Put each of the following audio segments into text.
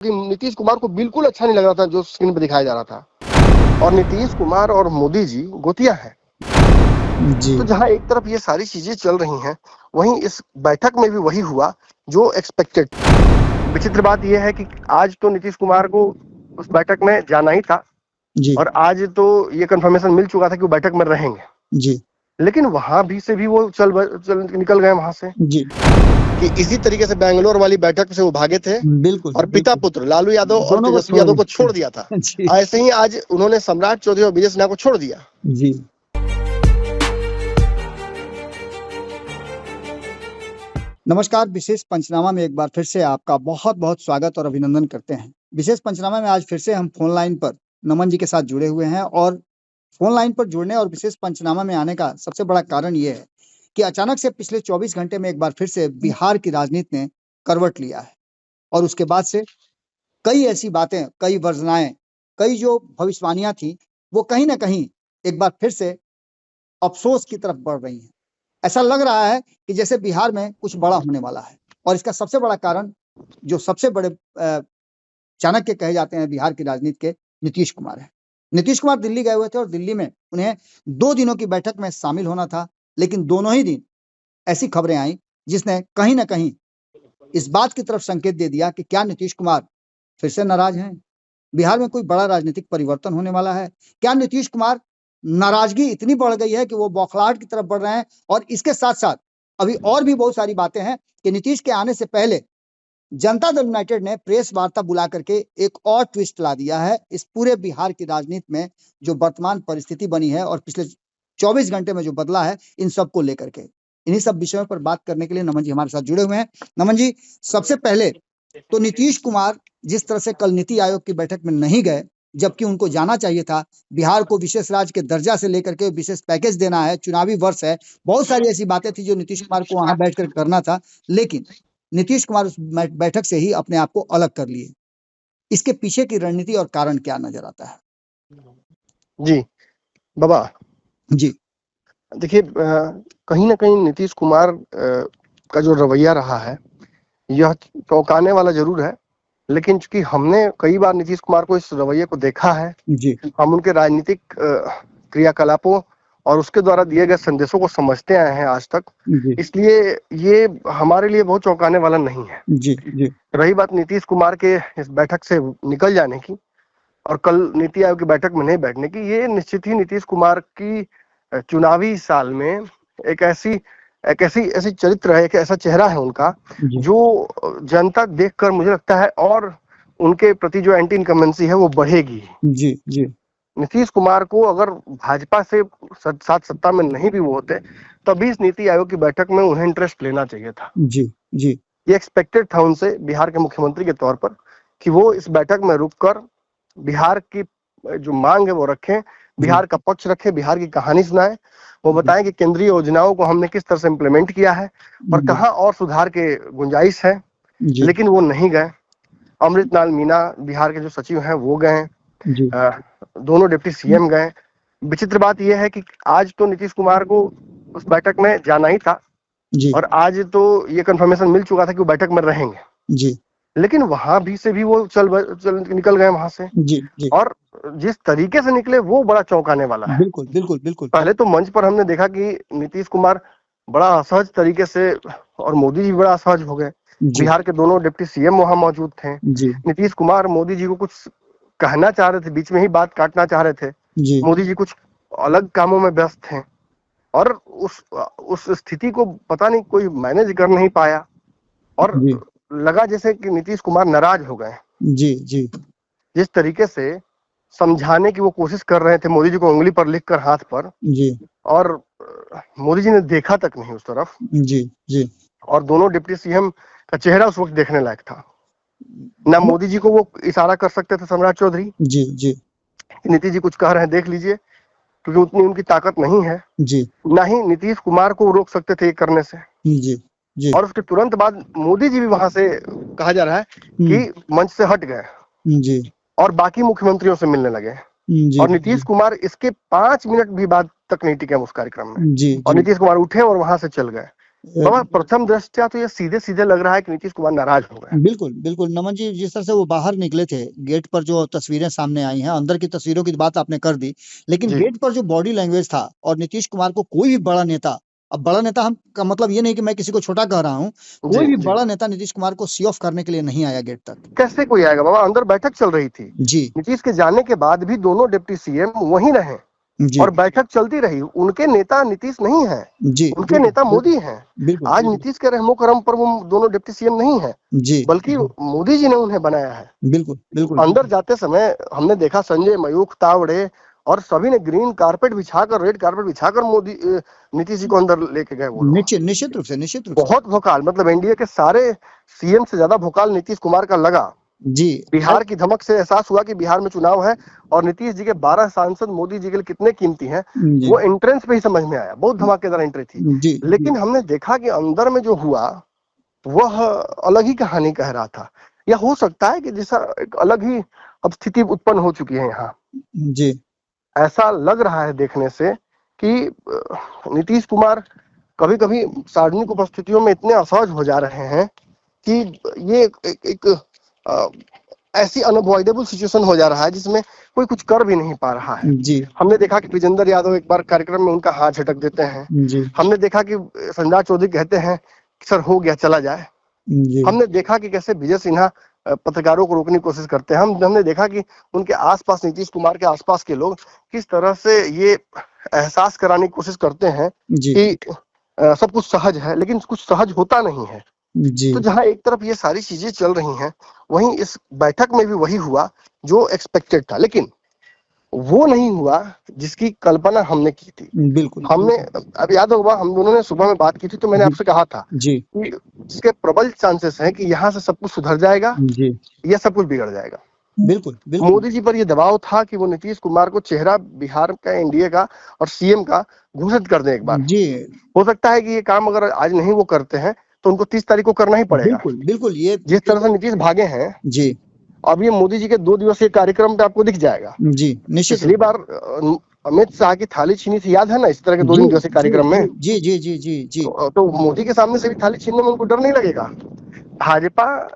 कि नीतीश कुमार को बिल्कुल अच्छा नहीं लग रहा था जो स्क्रीन पे दिखाया जा रहा था। और नीतीश कुमार और मोदी जी गोतिया है। जी तो जहां एक तरफ ये सारी चीजें चल रही हैं, वहीं इस बैठक में भी वही हुआ जो एक्सपेक्टेड। विचित्र बात यह है कि आज तो नीतीश कुमार को उस बैठक में जाना ही था जी और आज तो ये कंफर्मेशन मिल चुका था कि वो बैठक में रहेंगे, जी लेकिन वहां भी से भी वो चल निकल गए वहां से जी कि इसी तरीके से बेंगलोर वाली बैठक से वो भागे थे बिल्कुल और पिता बिल्कुल पुत्र लालू यादव और दोनों को तेजस्वी छोड़ यादव को दिया। छोड़ दिया था। जी ऐसे ही आज उन्होंने सम्राट चौधरी और विजय सिन्हा को छोड़ दिया। जी नमस्कार। विशेष पंचनामा में एक बार फिर से आपका बहुत बहुत स्वागत और अभिनंदन करते हैं। विशेष पंचनामा में आज फिर से हम फोन लाइन पर नमन जी के साथ जुड़े हुए हैं और फोन लाइन पर जुड़ने और विशेष पंचनामा में आने का सबसे बड़ा कारण ये है कि अचानक से पिछले 24 घंटे में एक बार फिर से बिहार की राजनीति ने करवट लिया है और उसके बाद से कई ऐसी बातें, कई वर्जनाएं, कई जो भविष्यवाणियां थी, वो कहीं ना कहीं एक बार फिर से अफसोस की तरफ बढ़ रही हैं। ऐसा लग रहा है कि जैसे बिहार में कुछ बड़ा होने वाला है और इसका सबसे बड़ा कारण जो सबसे बड़े चाणक्य कहे जाते हैं बिहार की राजनीति के, नीतीश कुमार है। नीतीश कुमार दिल्ली गए हुए थे और दिल्ली में उन्हें 2 दिनों की बैठक में शामिल होना था, लेकिन दोनों ही दिन ऐसी खबरें आई जिसने कहीं ना कहीं इस बात की तरफ संकेत दे दिया कि क्या नीतीश कुमार फिर से नाराज हैं? बिहार में कोई बड़ा राजनीतिक परिवर्तन होने वाला है? क्या नीतीश कुमार नाराजगी इतनी बढ़ गई है कि वो बौखलाहट की तरफ बढ़ रहे हैं? और इसके साथ साथ अभी और भी बहुत सारी बातें हैं कि नीतीश के आने से पहले जनता दल यूनाइटेड ने प्रेस वार्ता बुला करके एक और ट्विस्ट ला दिया है इस पूरे बिहार की राजनीति में, जो वर्तमान परिस्थिति बनी है और पिछले 24 घंटे में जो बदला है, इन सब को लेकर के। इन्हीं सब विषयों पर बात करने के लिए नमन जी हमारे साथ जुड़े हुए हैं। नमन जी, सबसे पहले तो नीतीश कुमार जिस तरह से कल नीति आयोग की बैठक में नहीं गए, जबकि उनको जाना चाहिए था। बिहार को विशेष राज्य के दर्जा से लेकर के विशेष पैकेज देना है, चुनावी वर्ष है, बहुत सारी ऐसी बातें थी जो नीतीश कुमार को वहां बैठकर करना था, लेकिन नीतीश कुमार उस बैठक से ही अपने आप को अलग कर लिए। इसके पीछे की रणनीति और कारण क्या नजर आता है? जी बाबा, जी देखिए, कहीं ना कहीं नीतीश कुमार का जो रवैया रहा है यह चौंकाने वाला जरूर है, लेकिन चूंकि हमने कई बार नीतीश कुमार को इस रवैये को देखा है, जी हम उनके राजनीतिक क्रियाकलापों और उसके द्वारा दिए गए संदेशों को समझते आए हैं आज तक, जी इसलिए ये हमारे लिए बहुत चौंकाने वाला नहीं है। जी जी रही बात नीतीश कुमार के इस बैठक से निकल जाने की और कल नीति आयोग की बैठक में नहीं बैठने की, ये निश्चित ही नीतीश कुमार की चुनावी साल में एक ऐसी चरित्र है, एक ऐसा चेहरा है उनका जी जो जनता देखकर मुझे लगता है और उनके प्रति जो एंटी इनकम्बेंसी है वो बढ़ेगी। जी जी नीतीश कुमार को अगर भाजपा से साथ सत्ता में नहीं भी वो होते, तभी इस नीति आयोग की बैठक में उन्हें इंटरेस्ट लेना चाहिए था। जी जी ये एक्सपेक्टेड था उनसे बिहार के मुख्यमंत्री के तौर पर कि वो इस बैठक में रुककर बिहार की जो मांग है वो रखें, बिहार का पक्ष रखें, बिहार की कहानी सुनाएं, वो बताएं कि केंद्रीय योजनाओं को हमने किस तरह से इम्प्लीमेंट किया है और कहाँ और सुधार के गुंजाइश है। जी लेकिन वो नहीं गए। अमृतलाल मीणा बिहार के जो सचिव हैं वो गए, जी दोनों डिप्टी सीएम गए। विचित्र बात यह है कि आज तो नीतीश कुमार को उस बैठक में जाना ही था जी और आज तो ये कंफर्मेशन मिल चुका था कि वो बैठक में रहेंगे, जी लेकिन वहां भी से भी वो चल निकल गए वहां से। जी जी और जिस तरीके से निकले वो बड़ा चौंकाने वाला है। बिल्कुल बिल्कुल बिल्कुल पहले तो मंच पर हमने देखा कि नीतीश कुमार बड़ा असहज तरीके से और मोदी जी बड़ा असहज हो गए। जी बिहार के दोनों डिप्टी सीएम वहां मौजूद थे। जी नीतीश कुमार मोदी जी को कुछ कहना चाह रहे थे, बीच में ही बात काटना चाह रहे थे। जी मोदी जी कुछ अलग कामों में व्यस्त थे और उस स्थिति को पता नहीं कोई मैनेज कर नहीं पाया और जी लगा जैसे कि नीतीश कुमार नाराज हो गए। जी जी जिस तरीके से समझाने की वो कोशिश कर रहे थे मोदी जी को उंगली पर लिखकर हाथ पर, जी और मोदी जी ने देखा तक नहीं उस तरफ, जी जी और दोनों डिप्टी सीएम का चेहरा उस वक्त देखने लायक था। ना मोदी जी को वो इशारा कर सकते थे सम्राट चौधरी जी जी कि नीतीश जी कुछ कह रहे हैं देख लीजिए, क्योंकि उतनी उनकी ताकत नहीं है। जी ना ही नीतीश कुमार को रोक सकते थे ये करने से। जी जी और उसके तुरंत बाद मोदी जी भी वहां से कहा जा रहा है कि मंच से हट गए जी और बाकी मुख्यमंत्रियों से मिलने लगे। जी और नीतीश कुमार इसके 5 मिनट भी बाद तक नहीं टिके उस कार्यक्रम में, जी और जी नीतीश कुमार उठे और वहां से चल गए। बाबा प्रथम दृष्टया तो ये सीधे सीधे लग रहा है कि नीतीश कुमार नाराज हो गए। बिल्कुल बिल्कुल नमन जी, जिस तरह से वो बाहर निकले थे, गेट पर जो तस्वीरें सामने आई हैं, अंदर की तस्वीरों की बात आपने कर दी, लेकिन जी गेट पर जो बॉडी लैंग्वेज था और नीतीश कुमार को कोई भी बड़ा नेता, अब बड़ा नेता हम का मतलब ये नहीं कि मैं किसी को छोटा कह रहा हूँ, कोई जी भी जी। बड़ा नेता नीतीश कुमार को सी ऑफ करने के लिए नहीं आया गेट तक। कैसे कोई आएगा बाबा, अंदर बैठक चल रही थी। जी नीतीश के जाने के बाद भी दोनों डिप्टी सीएम वहीं रहे जी और बैठक चलती रही। उनके नेता नीतीश नहीं है, जी उनके नेता मोदी हैं। बिल्कुल आज बिल्कुल नीतीश के रहमो करम पर वो दोनों डिप्टी सीएम नहीं है, जी बल्कि मोदी जी ने उन्हें बनाया है। बिल्कुल बिल्कुल अंदर जाते समय हमने देखा संजय मयूख, तावड़े और सभी ने ग्रीन कारपेट बिछाकर, रेड कारपेट बिछाकर नीतीश जी को अंदर लेके गए। वो लोग निश्चित निश्चित रूप से बहुत भोकाल, मतलब एनडीए के सारे सीएम से ज्यादा भोकाल नीतीश कुमार का लगा। जी बिहार की धमक से एहसास हुआ कि बिहार में चुनाव है और नीतीश जी के 12 सांसद मोदी जी के लिए कितने कीमती हैं, जी वो एंट्रेंस पे ही समझ में आया। बहुत धमाकेदार एंट्री थी। जी लेकिन हमने देखा कि अंदर में जो हुआ वह अलग ही कहानी कह रहा था। या हो सकता है कि जैसा एक अलग ही अब स्थिति उत्पन्न हो चुकी है यहाँ। जी ऐसा लग रहा है देखने से कि नीतीश कुमार कभी कभी सार्वजनिक उपस्थितियों में इतने असहज हो जा रहे हैं कि ये एक अ, ऐसी अनअवॉइडेबल सिचुएशन हो जा रहा है जिसमें कोई कुछ कर भी नहीं पा रहा है। जी हमने देखा कि विजेंद्र यादव एक बार कार्यक्रम में उनका हाथ झटक देते हैं। जी हमने देखा कि संजय चौधरी कहते हैं कि सर हो गया चला जाए। जी हमने देखा कि कैसे विजय सिन्हा पत्रकारों को रोकने की कोशिश करते हैं। हमने देखा कि उनके आसपास, नीतीश कुमार के आसपास के लोग किस तरह से ये एहसास कराने की कोशिश करते हैं जी कि सब कुछ सहज है, लेकिन कुछ सहज होता नहीं है। जी तो जहां एक तरफ ये सारी चीजें चल रही हैं, वहीं इस बैठक में भी वही हुआ जो एक्सपेक्टेड था, लेकिन वो नहीं हुआ जिसकी कल्पना हमने की थी। बिल्कुल हमने, अब याद होगा हम दोनों ने सुबह में बात की थी, तो मैंने आपसे कहा था जी कि इसके प्रबल चांसेस हैं कि यहाँ से सब कुछ सुधर जाएगा जी या सब कुछ बिगड़ जाएगा। बिल्कुल बिल्कुल मोदी जी पर यह दबाव था कि वो नीतीश कुमार को चेहरा बिहार का, एनडीए का और सीएम का घोषित कर दें एक बार। जी हो सकता है कि ये काम अगर आज नहीं वो करते हैं तो उनको 30 तारीख को करना ही पड़ेगा। बिल्कुल बिल्कुल ये जिस तरह से नीतीश भागे हैं, जी अब ये मोदी जी के 2 दिवसीय कार्यक्रम पे आपको दिख जाएगा। जी निश्चित पिछली बार अमित शाह की थाली छीनी थी, याद है ना, इस तरह के 2 जी दिवसीय कार्यक्रम में। जी जी जी जी जी तो मोदी के सामने से भी थाली छीनने में उनको डर नहीं लगेगा। भाजपा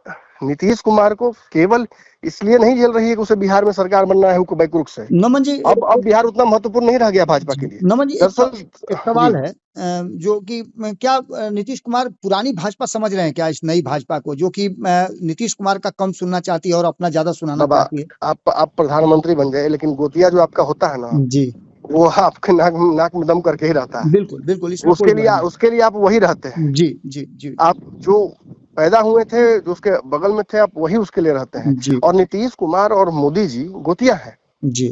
नीतीश कुमार को केवल इसलिए नहीं झेल रही है कि उसे बिहार में सरकार बनना है हुक बैक रुख से। नमन जी अब बिहार उतना महत्वपूर्ण नहीं रह गया भाजपा के लिए। नमन जी दरअसल एक सवाल है जो कि क्या नीतीश कुमार पुरानी भाजपा समझ रहे हैं क्या इस नई भाजपा को, जो कि नीतीश कुमार का कम सुनना चाहती है और अपना ज्यादा सुनाना बाबा, चाहती है? आप प्रधानमंत्री बन गए, लेकिन गोतिया जो आपका होता है ना, जी वो आपके नाक में दम करके ही रहता है। बिल्कुल बिल्कुल इसमें कोई उसके लिए आप वही रहते हैं। जी जी जी आप जो पैदा हुए थे, जो उसके बगल में थे, आप वही उसके लिए रहते हैं। जी और नीतीश कुमार और मोदी जी गोतिया हैं। जी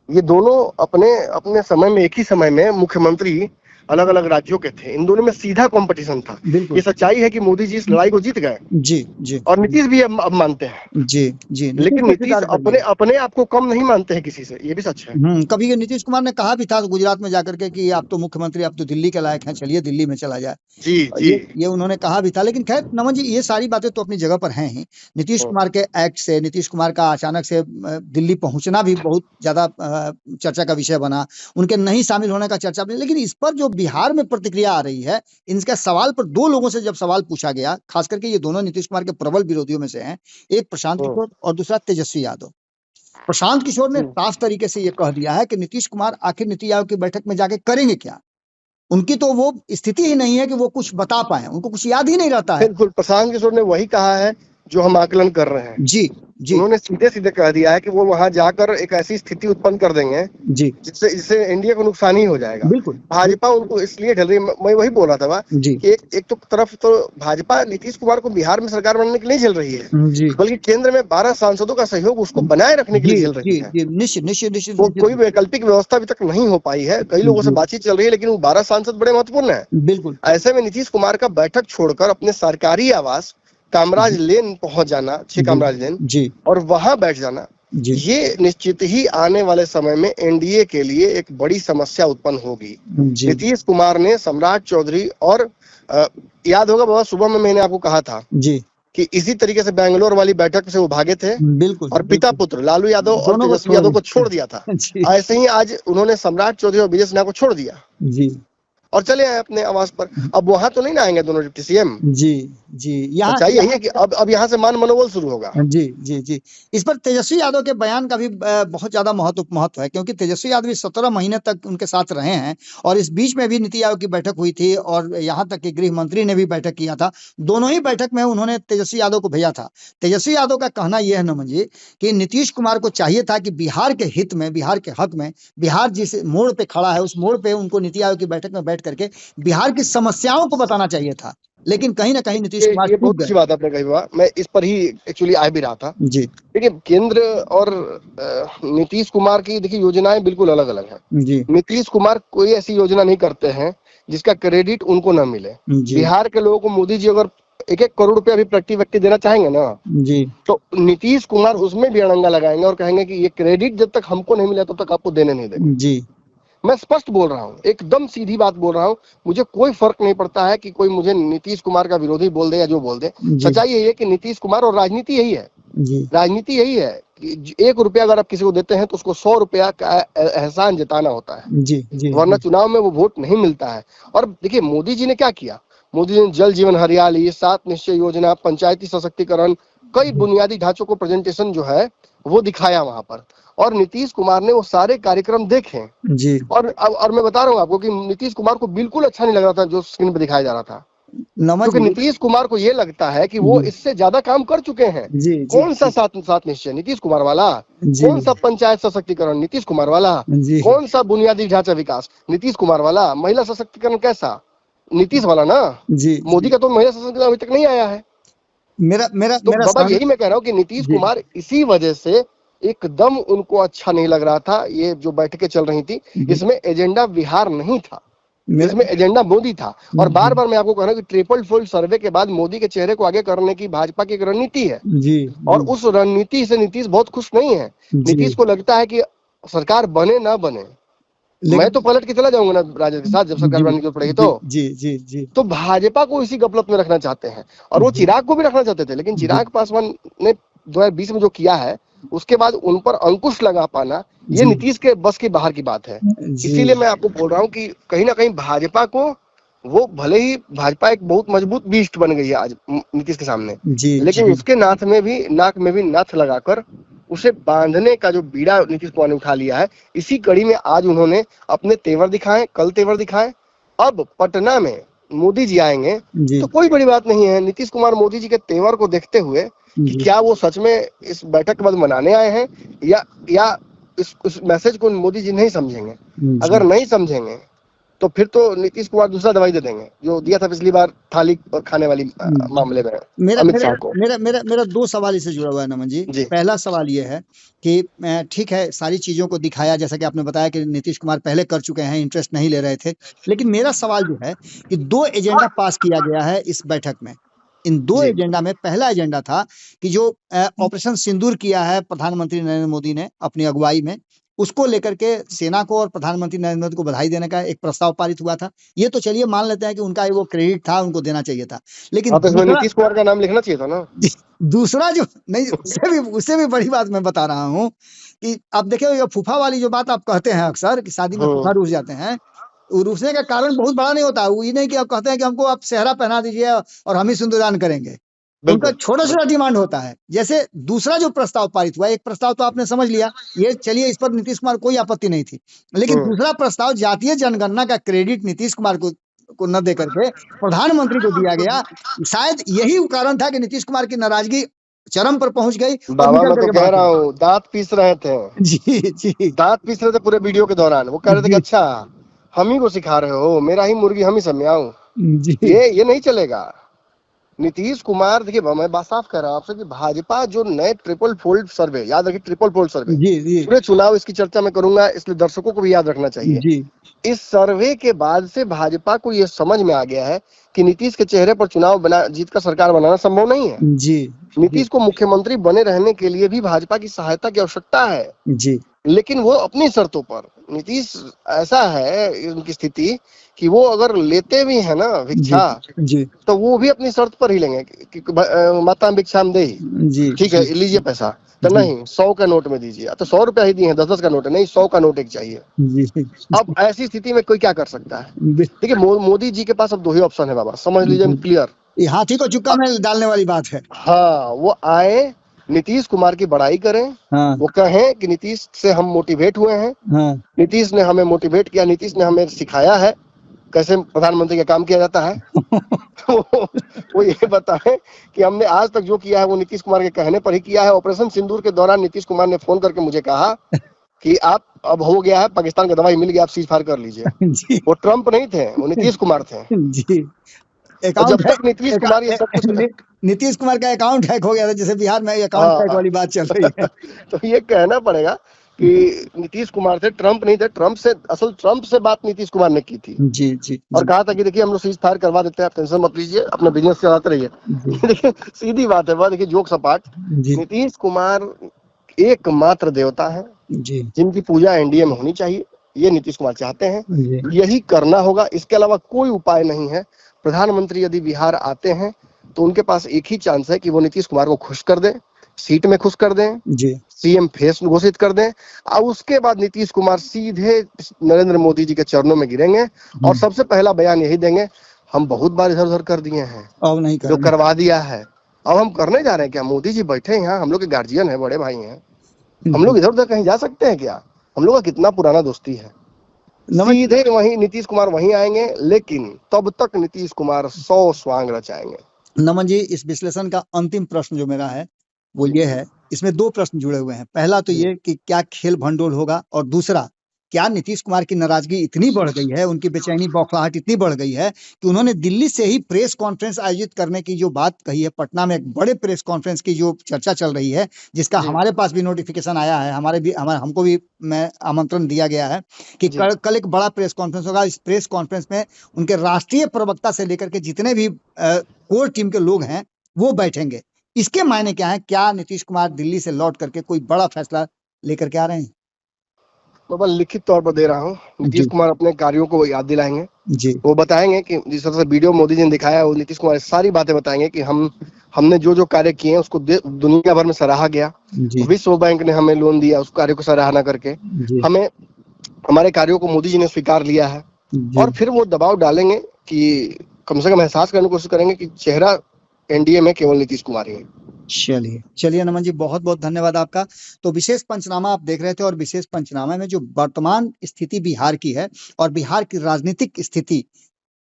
ये दोनों अपने अपने समय में, एक ही समय में मुख्यमंत्री अलग अलग राज्यों के थे। इन दोनों में सीधा कंपटीशन था। बिल्कुल ये सच्चाई है कि मोदी जी इस लड़ाई को जीत गए जी जी और नीतीश भी अब मानते हैं। जी जी लेकिन को नीतीश स्वीकार कर अपने लिया। अपने आप को कम नहीं मानते हैं किसी से, ये भी सच है। कभी ये नीतीश कुमार ने कहा भी था गुजरात में जाकर के कि आप तो मुख्यमंत्री, आप तो दिल्ली के लायक हैं, चलिए दिल्ली में चला जाए। जी जी ये उन्होंने कहा भी था। लेकिन खैर नमन जी, ये सारी बातें तो अपनी जगह पर हैं ही। नीतीश कुमार के एक्ट से, नीतीश कुमार का अचानक से दिल्ली पहुंचना भी बहुत ज्यादा चर्चा का विषय बना, उनके नहीं शामिल होने का चर्चा बनी। लेकिन इस पर जो बिहार में प्रतिक्रिया आ रही है, इनके सवाल पर 2 लोगों से जब सवाल पूछा गया, खास करके ये दोनों नीतीश कुमार के प्रबल विरोधियों में से हैं, एक प्रशांत किशोर और दूसरा तेजस्वी यादव। प्रशांत किशोर ने साफ तरीके से ये कह दिया है कि नीतीश कुमार आखिर नीति आयोग की बैठक में जाके करेंगे क्या? उनकी तो वो स्थिति ही नहीं है कि वो कुछ बता पाए, उनको कुछ याद ही नहीं रहता है। बिल्कुल, प्रशांत किशोर ने वही कहा है जो हम आकलन कर रहे हैं। जी जी उन्होंने सीधे सीधे कह दिया है कि वो वहां जाकर एक ऐसी स्थिति उत्पन्न कर देंगे जी जिससे एनडीए को नुकसान ही हो जाएगा। बिल्कुल भाजपा उनको इसलिए ढल रही है। मैं वही बोल रहा था जी कि एक तो तरफ तो भाजपा नीतीश कुमार को बिहार में सरकार बनने के लिए झेल रही है, जी बल्कि केंद्र में 12 सांसदों का सहयोग उसको बनाए रखने के लिए जी झेल रही जी है। जी निश्चित निश्चित निश्चित वो कोई वैकल्पिक व्यवस्था अभी तक नहीं हो पाई है। कई लोगों से जी। बातचीत चल रही है, लेकिन वो 12 सांसद बड़े महत्वपूर्ण है। बिल्कुल ऐसे में नीतीश कुमार का बैठक छोड़कर अपने सरकारी आवास कामराज लेन पहुंच जाना, 6 कामराज लेन, जी और वहां बैठ जाना, जी ये निश्चित ही आने वाले समय में एनडीए के लिए एक बड़ी समस्या उत्पन्न होगी। जी नीतीश कुमार ने सम्राट चौधरी और याद होगा बाबा, सुबह में मैंने आपको कहा था जी कि इसी तरीके से बैंगलोर वाली बैठक से वो भागे थे बिल्कुल और पिता पुत्र लालू यादव और दोनों को तेजस्वी यादव को छोड़ दिया था। जी ऐसे ही आज उन्होंने सम्राट चौधरी और विजय सिन्हा को छोड़ दिया। जी और चले आए अपने आवास पर। अब वहां तो नहीं ना आएंगे दोनों डिप्टी सीएम। जी जी। यहाँ सच्चाई यही है कि अब यहाँ से मान मनोबल शुरू होगा। जी जी जी। इस पर तेजस्वी यादव के बयान का भी बहुत ज्यादा महत्व है, क्योंकि तेजस्वी यादव 17 महीने तक उनके साथ रहे हैं और इस बीच में भी नीति आयोग की बैठक हुई थी और यहाँ तक कि गृह मंत्री ने भी बैठक किया था। दोनों ही बैठक में उन्होंने तेजस्वी यादव को भेजा था। तेजस्वी यादव का कहना यह है नमन जी कि नीतीश कुमार को चाहिए था कि बिहार के हित में, बिहार के हक में, बिहार जिस मोड़ पे खड़ा है उस मोड़ पे उनको नीति आयोग की बैठक में बैठ करके बिहार की समस्याओं को बताना चाहिए था, लेकिन कहीं ना कहीं नीतीश कुमार ये चूक बहुत गए। अच्छी बात आपने कही हुआ, मैं इस पर ही एक्चुअली आ भी रहा था। जी देखिए केंद्र और नीतीश कुमार की देखिए योजनाएं बिल्कुल अलग अलग हैं। जी नीतीश कुमार कोई ऐसी योजना नहीं करते हैं जिसका क्रेडिट उनको ना मिले। जी बिहार के लोगों को मोदी जी अगर 1-1 करोड़ रुपया भी प्रति व्यक्ति देना चाहेंगे ना, जी तो नीतीश कुमार उसमें भी अड़ंगा लगाएंगे और कहेंगे कि ये क्रेडिट जब तक हमको नहीं मिला तब तक आपको देने नहीं देंगे। जी मैं स्पष्ट बोल रहा हूँ, एकदम सीधी बात बोल रहा हूँ। मुझे कोई फर्क नहीं पड़ता है कि कोई मुझे नीतीश कुमार का विरोधी बोल दे या जो बोल दे। जी सच्चाई यही है कि नीतीश कुमार, और राजनीति यही है, जी राजनीति यही है कि 1 रुपया अगर आप किसी को देते हैं तो उसको 100 रुपया का एहसान जताना होता है, जी जी वरना चुनाव में वो वोट नहीं मिलता है। और देखिए मोदी जी ने क्या किया, मोदी जी ने जल जीवन हरियाली, 7 निश्चय योजना, पंचायती सशक्तिकरण, कई बुनियादी ढांचों को प्रेजेंटेशन जो है वो दिखाया वहां पर, और नीतीश कुमार ने वो सारे कार्यक्रम देखे। जी। और मैं बता रहा हूँ आपको कि नीतीश कुमार को बिल्कुल अच्छा नहीं लग रहा था जो स्क्रीन पर दिखाया जा रहा था, नमन क्योंकि जी नीतीश कुमार को ये लगता है कि वो जी इससे ज्यादा काम कर चुके हैं। जी जी कौन सा 7 निश्चय नीतीश कुमार वाला, जी कौन सा पंचायत सशक्तिकरण नीतीश कुमार वाला, जी कौन सा बुनियादी ढांचा विकास नीतीश कुमार वाला, महिला सशक्तिकरण कैसा नीतीश वाला ना। जी मोदी का तो महिला सशक्तिकरण अभी तक नहीं आया है। मेरा मेरा तो मेरा बाबा सहन यही मैं कह रहा हूँ कि नीतीश जी कुमार इसी वजह से एकदम उनको अच्छा नहीं लग रहा था। ये जो बैठकें चल रही थी जी इसमें एजेंडा बिहार नहीं था, मेरा इसमें एजेंडा मोदी था। और जी बार बार मैं आपको कह रहा हूँ कि ट्रिपल फोल्ड सर्वे के बाद मोदी के चेहरे को आगे करने की भाजपा की एक रणनीति है, जी और जी उस रणनीति से नीतीश बहुत खुश नहीं है। जी नीतीश को लगता है कि सरकार बने ना बने, मैं तो लेकिन पलट के चला जाऊंगा ना राजद के साथ जब सरकार जी बनने की जरूरत पड़ेगी। जी तो जी जी जी तो भाजपा को इसी गपलत में रखना चाहते हैं, और वो जी चिराग को भी रखना चाहते थे, लेकिन जी चिराग पासवान ने 2020 में जो किया है उसके बाद उन पर अंकुश लगा पाना ये जी नीतीश के बस के बाहर की बात है। जी इसीलिए मैं आपको बोल रहा हूँ कि कहीं ना कहीं भाजपा को, वो भले ही भाजपा एक बहुत मजबूत बीस्ट बन गई है आज नीतीश के सामने, जी लेकिन जी उसके नाक में भी नाथ लगाकर उसे बांधने का जो बीड़ा नीतीश कुमार ने उठा लिया है, इसी कड़ी में आज उन्होंने अपने तेवर दिखाए, कल तेवर दिखाए। अब पटना में मोदी जी आएंगे जी तो कोई बड़ी बात नहीं है। नीतीश कुमार मोदी जी के तेवर को देखते हुए कि जी क्या वो सच में इस बैठक के बाद मनाने आए हैं या इस मैसेज को मोदी जी नहीं समझेंगे। अगर नहीं समझेंगे तो फिर तो नीतीश कुमार दूसरा दवाई दे देंगे जो दिया था पिछली बार थाली और खाने वाली मामले में मेरा अमित मेरा शाह को। मेरा मेरा मेरा 2 सवाल इससे जुड़ा हुआ है नमन जी। जी पहला सवाल ये है कि ठीक है, सारी चीजों को दिखाया, जैसा कि आपने बताया कि नीतीश कुमार पहले कर चुके हैं, इंटरेस्ट नहीं ले रहे थे, लेकिन मेरा सवाल जो है कि 2 एजेंडा पास किया गया है इस बैठक में। इन 2 जी एजेंडा में पहला एजेंडा था कि जो ऑपरेशन सिंदूर किया है प्रधानमंत्री नरेंद्र मोदी ने अपनी अगुवाई में, उसको लेकर के सेना को और प्रधानमंत्री नरेंद्र मोदी को बधाई देने का एक प्रस्ताव पारित हुआ था। ये तो चलिए मान लेते हैं कि उनका वो क्रेडिट था, उनको देना चाहिए था। लेकिन हाँ, तो इसमें दूसरा नीतीश कुमार का नाम लिखना चाहिए था ना। दूसरा जो नहीं, उससे भी बड़ी बात मैं बता रहा हूँ कि आप देखिए ये फूफा वाली जो बात आप कहते हैं अक्सर कि शादी में फूफा रूस जाते हैं, वो रूसने का कारण बहुत बड़ा नहीं होता। वो ये नहीं कि आप कहते हैं कि हमको आप सेहरा पहना दीजिए और हम ही सिंदूरदान करेंगे। उनका बिल्कुल छोटा छोटा डिमांड होता है। जैसे दूसरा जो प्रस्ताव पारित हुआ, एक प्रस्ताव तो आपने समझ लिया, ये चलिए इस पर नीतीश कुमार कोई आपत्ति नहीं थी, लेकिन दूसरा प्रस्ताव जातीय जनगणना का क्रेडिट नीतीश कुमार को न देकर के प्रधानमंत्री को दिया गया। शायद यही कारण था कि नीतीश कुमार की नाराजगी चरम पर पहुंच गई और बाबा, निकल मैं तो करके कह भाग रहा गए। हूँ दांत पीस रहे थे, जी जी दांत पीस रहे थे पूरे वीडियो के दौरान। वो कह रहे थे कि जी अच्छा हम ही को सिखा रहे हो, मेरा ही मुर्गी हम ही समझाऊं। जी ये नहीं चलेगा। नीतीश कुमार, देखिए मैं बात साफ कह रहा हूँ आपसे कि भाजपा जो नए ट्रिपल फोल्ड सर्वे, याद रखिए ट्रिपल फोल्ड सर्वे, जी जी पूरे चुनाव इसकी चर्चा में करूंगा, इसलिए दर्शकों को भी याद रखना चाहिए। जी इस सर्वे के बाद से भाजपा को यह समझ में आ गया है कि नीतीश के चेहरे पर चुनाव जीत कर सरकार बनाना संभव नहीं है। जी नीतीश को मुख्यमंत्री बने रहने के लिए भी भाजपा की सहायता की आवश्यकता है, जी लेकिन वो अपनी शर्तों पर। नीतीश ऐसा है उनकी स्थिति कि वो अगर लेते भी है ना भिक्षा, जी तो वो भी अपनी शर्त पर ही लेंगे कि माता भिक्षाम दे, जी ठीक है जी लीजिए पैसा, तो जी नहीं 100 का नोट में दीजिए, तो 100 रुपया ही दिए हैं, 10-10 का नोट है, नहीं 100 का नोट एक चाहिए। जी अब ऐसी स्थिति में कोई क्या कर सकता है? बि- देखिए मोदी जी के पास अब दो ही ऑप्शन है बाबा, समझ लीजिए क्लियर। ये हाथी को चुक्का में डालने वाली बात है। हाँ, वो आए, नीतीश कुमार की बड़ाई करें, हाँ वो कहें कि नीतीश से हम मोटिवेट हुए हैं, हाँ नीतीश ने हमें मोटिवेट किया, नीतीश ने हमें सिखाया है कैसे प्रधानमंत्री का काम किया जाता है। वो ये बताएं कि हमने आज तक जो किया है वो नीतीश कुमार के कहने पर ही किया है। ऑपरेशन सिंदूर के दौरान नीतीश कुमार ने फोन करके मुझे कहा कि आप अब हो गया है, पाकिस्तान का दवाई मिल गया, आप सीज फायर कर लीजिए। जी वो ट्रंप नहीं थे, वो नीतीश कुमार थे। जी और जब अकाउंट है। तक नीतीश कुमार ये सब कुछ नीतीश कुमार का अकाउंट हैक हो गया था, जैसे बिहार में अकाउंट हैक हाँ, वाली बात चल रही है। तो ये कहना पड़ेगा कि नीतीश कुमार थे, ट्रंप नहीं थे। ट्रंप से बात नीतीश कुमार ने की थी जी जी और जी कहा था कि देखिए हम लोग सीज फायर करवा देते हैं, आप टेंशन मत लीजिए, अपना बिजनेस चलाते रहिए। जी देखिए सीधी बात है, वह देखिए जोक सपाट, जी नीतीश कुमार एकमात्र देवता है जी जिनकी पूजा एनडीए में होनी चाहिए, ये नीतीश कुमार चाहते हैं, जी यही करना होगा, इसके अलावा कोई उपाय नहीं है। प्रधानमंत्री यदि बिहार आते हैं तो उनके पास एक ही चांस है कि वो नीतीश कुमार को खुश कर दें, सीट में खुश कर दें, जी सीएम फेस घोषित कर दें, और उसके बाद नीतीश कुमार सीधे नरेंद्र मोदी जी के चरणों में गिरेंगे और सबसे पहला बयान यही देंगे, हम बहुत बार इधर उधर कर दिए हैं, अब नहीं जो करना। करवा दिया है अब हम करने जा रहे हैं क्या? मोदी जी बैठे हैं यहाँ, हम लोग के गार्जियन है, बड़े भाई हैं, हम लोग इधर उधर कहीं जा सकते हैं क्या? हम लोग का कितना पुराना दोस्ती है। नमन सीधे वहीं नीतीश कुमार वहीं आएंगे, लेकिन तब तक नीतीश कुमार 100 स्वांग रचाएंगे। नमन जी, इस विश्लेषण का अंतिम प्रश्न जो मेरा है वो ये है, इसमें दो प्रश्न जुड़े हुए हैं। पहला तो ये कि क्या खेल भंडोल होगा, और दूसरा क्या नीतीश कुमार की नाराजगी इतनी बढ़ गई है, उनकी बेचैनी बौखलाहट इतनी बढ़ गई है कि उन्होंने दिल्ली से ही प्रेस कॉन्फ्रेंस आयोजित करने की जो बात कही है, पटना में एक बड़े प्रेस कॉन्फ्रेंस की जो चर्चा चल रही है, जिसका हमारे पास भी नोटिफिकेशन आया है, हमको भी मैं आमंत्रण दिया गया है कि कल एक बड़ा प्रेस कॉन्फ्रेंस होगा। इस प्रेस कॉन्फ्रेंस में उनके राष्ट्रीय प्रवक्ता से लेकर के जितने भी कोर टीम के लोग हैं वो बैठेंगे। इसके मायने क्या है? क्या नीतीश कुमार दिल्ली से लौट करके कोई बड़ा फैसला लेकर के आ रहे हैं? मैं लिखित तौर पर दे रहा हूँ, नीतीश कुमार अपने कार्यों को याद दिलाएंगे, जी वो बताएंगे कि जिस तरह से वीडियो मोदी जी ने दिखाया, वो नीतीश कुमार सारी बातें बताएंगे कि हमने जो जो कार्य किए हैं उसको दुनिया भर में सराहा गया, जी विश्व बैंक ने हमें लोन दिया, उस कार्य को सराहना करके जी हमें हमारे कार्यों को मोदी जी ने स्वीकार लिया है। जी और फिर वो दबाव डालेंगे कि कम से कम एहसास करने की कोशिश करेंगे कि चेहरा एनडीए में केवल नीतीश कुमार ही है। चलिए चलिए नमन जी, बहुत बहुत धन्यवाद आपका। तो विशेष पंचनामा आप देख रहे थे, और विशेष पंचनामा में जो वर्तमान स्थिति बिहार की है और बिहार की राजनीतिक स्थिति,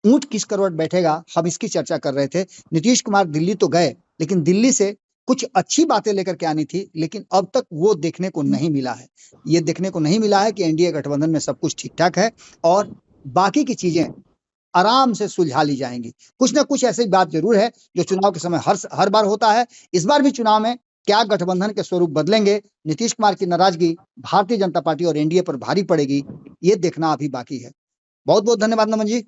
ऊंट किस करवट बैठेगा, हम इसकी चर्चा कर रहे थे। नीतीश कुमार दिल्ली तो गए, लेकिन दिल्ली से कुछ अच्छी बातें लेकर के आनी थी, लेकिन अब तक वो देखने को नहीं मिला है। ये देखने को नहीं मिला है कि एनडीए गठबंधन में सब कुछ ठीक ठाक है और बाकी की चीजें आराम से सुलझा ली जाएंगी। कुछ ना कुछ ऐसी बात जरूर है जो चुनाव के समय हर बार होता है। इस बार भी चुनाव में क्या गठबंधन के स्वरूप बदलेंगे, नीतीश कुमार की नाराजगी भारतीय जनता पार्टी और एनडीए पर भारी पड़ेगी, ये देखना अभी बाकी है। बहुत बहुत धन्यवाद नमन जी।